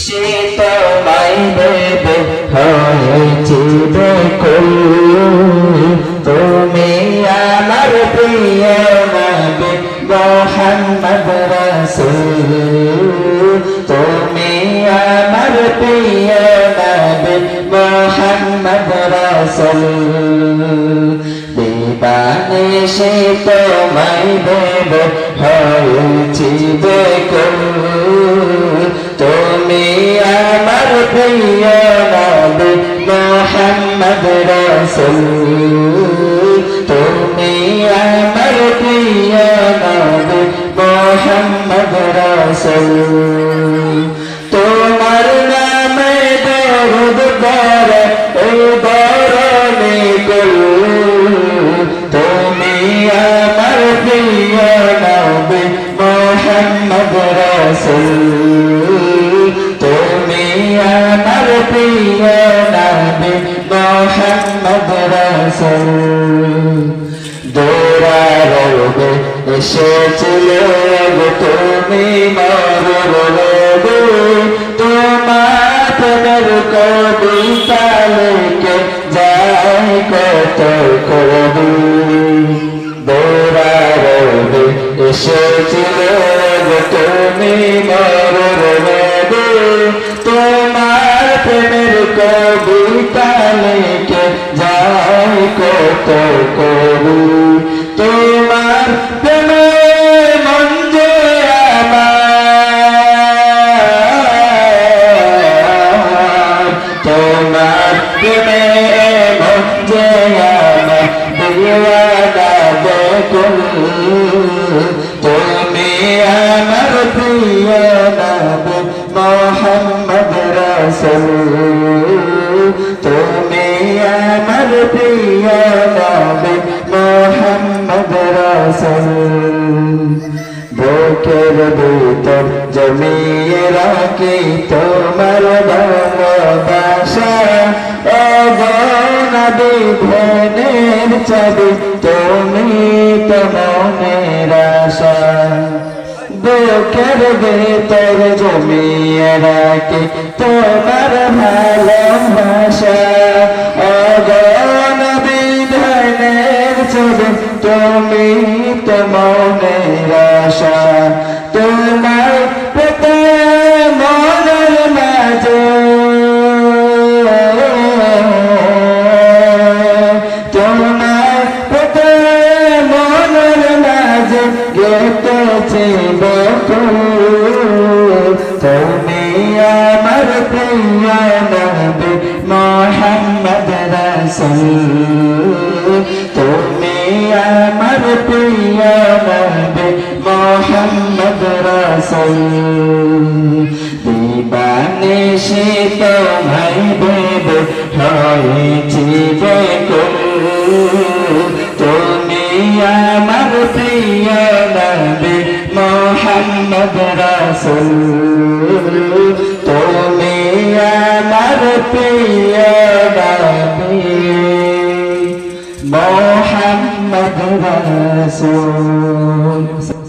সে তোমায় দেবে হয়েছি বেকুল তুমি আমার প্রিয় নবী মুহাম্মদ রাসূল তুমি আমার প্রিয় নবী মুহাম্মদ রাসূল দিবানে সে তোমায় দেবে হয়েছি বেকুল তুমি আমার প্রিয় নবী মুহাম্মদ রাসূল তুমি আমার প্রিয় নবী মুহাম্মদ রাসূল তোমার নামে দরুদ পড়ে এই বরণে কুল তুমি আমার প্রিয় নবী মুহাম্মদ রাসূল আমার প্রিয় নবী মুহাম্মদ রাসূল দৌড়াবে এসেছিল তুমি মরবে তোমার প্রেমের কবিতা লিখে যায় কত করবি দৌড়াবে এসেছিল তুমি মরবে তোমার প্রেমের কবিতা লিখে যায় কত কবি তোমার প্রেমে মন যে আমার তোমার প্রেমে মন যে আমার দিওয়ানা বেকুল তুমি আমার প্রিয় নবী মুহাম্মদ রাসূল তুমি আমার প্রিয় নবী মুহাম্মদ রাসূল বুকের ভিতর জমিয়ে রাখি তোমার ভালোবাসা ও গো নবী ধ্যানের চাবি তুমি তো মনের আশা বুকের ভিতর জমিয়ে রাখি তোমার ভালোবাসা ও গো নবী ধ্যানের চাবি তুমি তো মনের আশা তোমার পেতে মনের মাঝে তোমার পেতে মনের মাঝে গেতেছে বকুল তুমি আমার প্রিয় নবী মুহাম্মদ রাসূল তুমি আমার প্রিয় নবী মুহাম্মদ রাসূল দিবানে সে তোমায় দেবে হয়েছি বেকুল তুমি আমার প্রিয় নবী মুহাম্মদ রাসূল তুমি আমার প্রিয় নবী মুহাম্মদ রাসূল